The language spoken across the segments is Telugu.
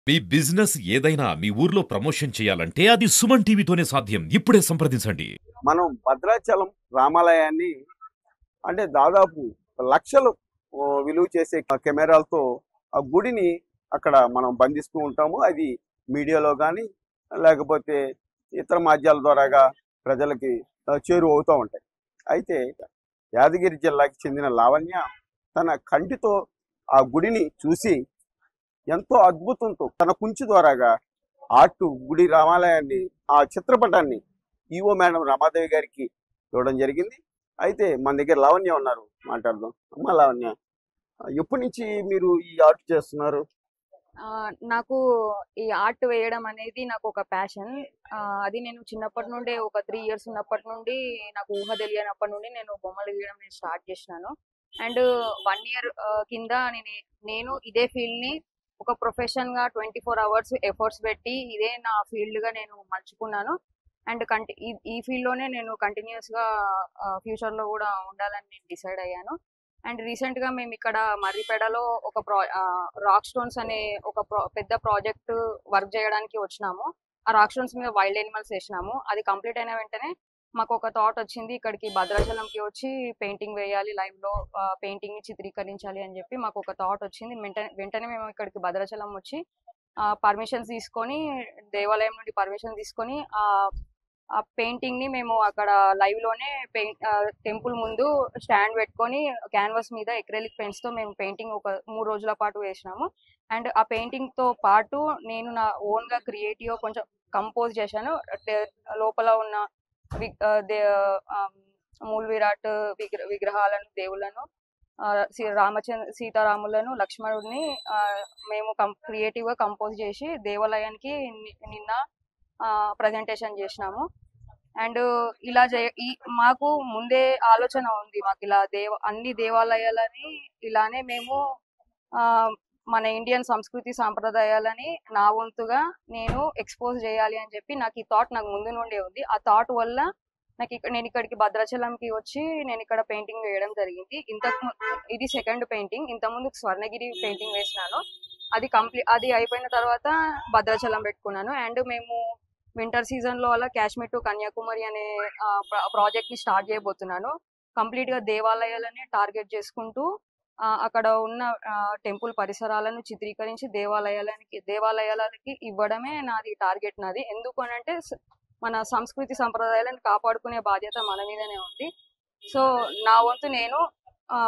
మీ బిజినెస్ ఏదైనా మీ ఊర్లో ప్రమోషన్ చేయాలంటే అది సుమన్ టీవీతోనే సాధ్యం. ఇప్పుడే సంప్రదించండి. మనం భద్రాచలం రామాలయాన్ని అంటే దాదాపు లక్షలు విలువ చేసే కెమెరాలతో ఆ గుడిని అక్కడ మనం బంధిస్తూ ఉంటాము. అది మీడియాలో కానీ లేకపోతే ఇతర మాధ్యాల ద్వారాగా ప్రజలకి చేరువ అవుతూ ఉంటాయి. అయితే యాదగిరి జిల్లాకి చెందిన లావణ్య తన కంటితో ఆ గుడిని చూసి ఎంతో అద్భుతంతో తన కుంచి ద్వారాగా గుడి రామాలయాన్ని ఆ చిత్రపటాన్ని ఈవో మేడం రమాదేవి గారికి ఇవ్వడం జరిగింది. అయితే మన దగ్గర లావణ్య ఉన్నారు, మాట్లాడదాం. అమ్మ లావణ్య, ఎప్పటి నుంచి మీరు ఈ ఆర్ట్ చేస్తున్నారు? నాకు ఈ ఆర్ట్ వేయడం అనేది నాకు ఒక ప్యాషన్. అది నేను చిన్నప్పటి నుండి ఒక 3 ఇయర్స్ ఉన్నప్పటి నుండి నాకు ఊహ తెలియనప్పటి నుండి నేను బొమ్మలు గీయడం నేను స్టార్ట్ చేసినాను. అండ్ 1 ఇయర్ కింద నేను ఇదే ఫీల్డ్ ని ఒక ప్రొఫెషన్ గా 24 అవర్స్ ఎఫర్ట్స్ పెట్టి ఇదే నా ఫీల్డ్ గా నేను మలుచుకున్నాను. అండ్ ఈ ఫీల్డ్ లోనే నేను కంటిన్యూస్ గా ఫ్యూచర్ లో కూడా ఉండాలని నేను డిసైడ్ అయ్యాను. అండ్ రీసెంట్ గా మేము ఇక్కడ మర్రిపేడలో ఒక రాక్ స్టోన్స్ అనే ఒక పెద్ద ప్రాజెక్ట్ వర్క్ చేయడానికి వచ్చినాము. ఆ రాక్ స్టోన్స్ మీద వైల్డ్ యానిమల్స్ వేసినాము. అది కంప్లీట్ అయిన వెంటనే మాకు ఒక థాట్ వచ్చింది, ఇక్కడికి భద్రాచలంకి వచ్చి పెయింటింగ్ వేయాలి, లైవ్ లో పెయింటింగ్ ని చిత్రీకరించాలి అని చెప్పి మాకు ఒక థాట్ వచ్చింది. వెంటనే మేము ఇక్కడికి భద్రాచలం వచ్చి పర్మిషన్స్ తీసుకొని, దేవాలయం నుండి పర్మిషన్ తీసుకొని ఆ పెయింటింగ్ ని మేము అక్కడ లైవ్ లోనే టెంపుల్ ముందు స్టాండ్ పెట్టుకొని క్యాన్వాస్ మీద ఎక్రెలిక్ పెయింట్స్ తో మేము పెయింటింగ్ ఒక 3 రోజుల పాటు వేసినాము. అండ్ ఆ పెయింటింగ్ తో పాటు నేను నా ఓన్ గా క్రియేటివ్ కొంచెం కంపోజ్ చేశాను. లోపల ఉన్న మూల విరాట్ విగ్రహాలను, దేవులను, సీతారాములను, లక్ష్మణుడిని మేము క్రియేటివ్ గా కంపోజ్ చేసి దేవాలయానికి నిన్న ప్రజెంటేషన్ చేసినాము. అండ్ ఇలా మాకు ముందే ఆలోచన ఉంది, మాకు ఇలా అన్ని దేవాలయాలని ఇలానే మేము మన ఇండియన్ సంస్కృతి సాంప్రదాయాలని నా వంతుగా నేను ఎక్స్పోజ్ చేయాలి అని చెప్పి నాకు ఈ థాట్ నాకు ముందు నుండే ఉంది. ఆ థాట్ వల్ల నేను ఇక్కడికి భద్రాచలంకి వచ్చి నేను ఇక్కడ పెయింటింగ్ వేయడం జరిగింది. ఇది సెకండ్ పెయింటింగ్. ఇంతకుముందు స్వర్ణగిరి పెయింటింగ్ వేసినాను. అది అయిపోయిన తర్వాత భద్రాచలం పెట్టుకున్నాను. అండ్ మేము వింటర్ సీజన్ లో అలా కాశ్మీర్ టు కన్యాకుమారి అనే ప్రాజెక్ట్ ని స్టార్ట్ చేయబోతున్నాను. కంప్లీట్ గా దేవాలయాలని టార్గెట్ చేసుకుంటూ అక్కడ ఉన్న టెంపుల్ పరిసరాలను చిత్రీకరించి దేవాలయాలకి ఇవ్వడమే నాది టార్గెట్. నాది ఎందుకు అనంటే మన సంస్కృతి సంప్రదాయాలను కాపాడుకునే బాధ్యత మన మీదనే ఉంది. సో నా వంతు నేను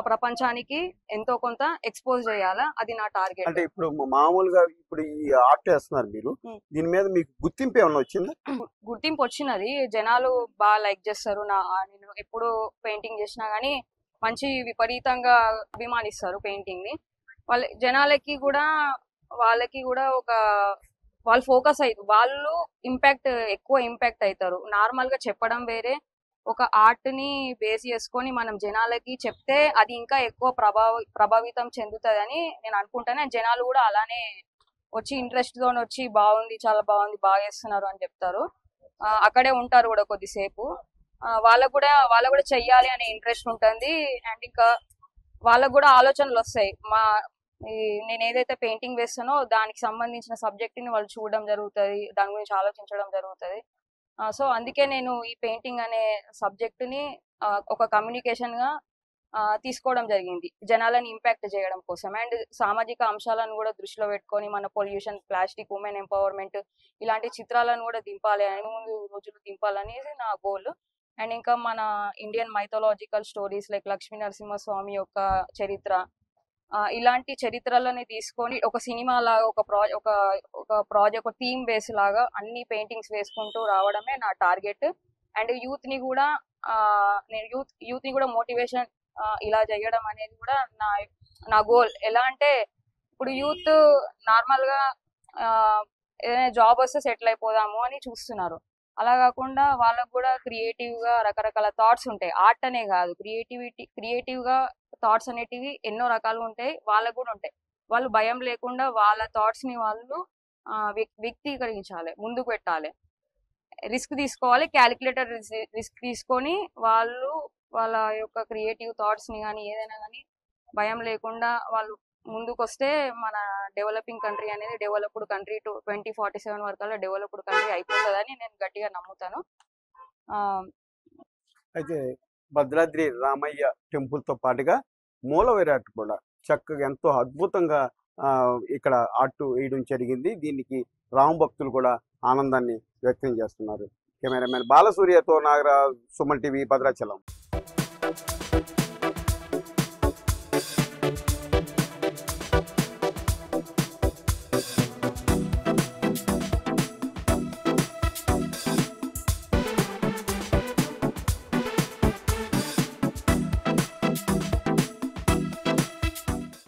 ప్రపంచానికి ఎంతో కొంత ఎక్స్పోజ్ చేయాలా, అది నా టార్గెట్. అంటే ఇప్పుడు మామూలుగా ఇప్పుడు ఈ ఆర్ట్ చేస్తున్నారు మీరు, దీని మీద మీకు గుర్తింపు ఏమైనా వచ్చిందా? గుర్తింపు వచ్చినది. జనాలు బాగా లైక్ చేస్తారు. నేను ఎప్పుడు పెయింటింగ్ చేసినా గానీ మంచి విపరీతంగా అభిమానిస్తారు పెయింటింగ్ ని. జనాలకి కూడా వాళ్ళకి కూడా వాళ్ళు ఫోకస్ వాళ్ళు ఎక్కువ ఇంపాక్ట్ అవుతారు. నార్మల్ గా చెప్పడం వేరే, ఒక ఆర్ట్ ని బేస్ చేసుకొని మనం జనాలకి చెప్తే అది ఇంకా ఎక్కువ ప్రభావితం చెందుతుందని నేను అనుకుంటాను. జనాలు కూడా అలానే వచ్చి ఇంట్రెస్ట్ తో వచ్చి బాగుంది, చాలా బాగుంది, బాగా చేస్తున్నారు అని చెప్తారు. అక్కడే ఉంటారు కూడా కొద్దిసేపు. వాళ్ళకు కూడా చెయ్యాలి అనే ఇంట్రెస్ట్ ఉంటుంది. అండ్ ఇంకా వాళ్ళకు కూడా ఆలోచనలు వస్తాయి. నేను ఏదైతే పెయింటింగ్ వేస్తానో దానికి సంబంధించిన సబ్జెక్ట్ ని వాళ్ళు చూడడం జరుగుతుంది, దాని గురించి ఆలోచించడం జరుగుతుంది. సో అందుకే నేను ఈ పెయింటింగ్ అనే సబ్జెక్ట్ ని ఒక కమ్యూనికేషన్ గా తీసుకోవడం జరిగింది, జనాలను ఇంపాక్ట్ చేయడం కోసం. అండ్ సామాజిక అంశాలను కూడా దృష్టిలో పెట్టుకొని మన పొల్యూషన్, ప్లాస్టిక్, ఉమెన్ ఎంపవర్మెంట్ ఇలాంటి చిత్రాలను కూడా ముందు రోజులు దింపాలనేది నా గోల్. అండ్ ఇంకా మన Indian mythological stories like Lakshmi Narasimhaswamy యొక్క చరిత్ర, ఇలాంటి చరిత్రలని తీసుకొని ఒక సినిమా లాగా ఒక ప్రాజెక్ట్ థీమ్ బేస్ లాగా అన్ని పెయింటింగ్స్ వేసుకుంటూ రావడమే నా టార్గెట్. అండ్ యూత్ ని కూడా మోటివేషన్ ఇలా చేయడం అనేది కూడా నా గోల్. ఎలా అంటే ఇప్పుడు యూత్ నార్మల్ గా ఏదైనా జాబ్ వస్తే సెటిల్ అయిపోదాము అని చూస్తున్నారు. అలా కాకుండా వాళ్ళకు కూడా క్రియేటివ్ గా రకరకాల థాట్స్ ఉంటాయి. ఆర్ట్ అనే కాదు, క్రియేటివ్ గా థాట్స్ అనేటివి ఎన్నో రకాలుగా ఉంటాయి. వాళ్ళకు కూడా ఉంటాయి. వాళ్ళు భయం లేకుండా వాళ్ళ థాట్స్ ని వాళ్ళు వ్యక్తీకరించాలి, ముందుకు పెట్టాలి, రిస్క్ తీసుకోవాలి. క్యాలిక్యులేటర్ రిస్క్ తీసుకొని వాళ్ళ యొక్క క్రియేటివ్ థాట్స్ ని కానీ ఏదైనా కానీ భయం లేకుండా వాళ్ళు ముందుకొస్తే మన డెవలపింగ్ కంట్రీ అనేది డెవలప్డ్ కంట్రీ 2047 వరకల్లా డెవలప్డ్ కంట్రీ అయిపోతుందని నేను గట్టిగా నమ్ముతాను. అయితే భద్రాద్రి రామయ్య టెంపుల్తో పాటుగా మూల విరాట్ కూడా చక్కగా ఎంతో అద్భుతంగా ఇక్కడ ఆర్ట్ వేయడం జరిగింది. దీనికి రామ భక్తులు కూడా ఆనందాన్ని వ్యక్తం చేస్తున్నారు. కెమెరామెన్ బాలసూర్యతో నాగరాజ్, సుమన్ టీవీ, భద్రాచలం.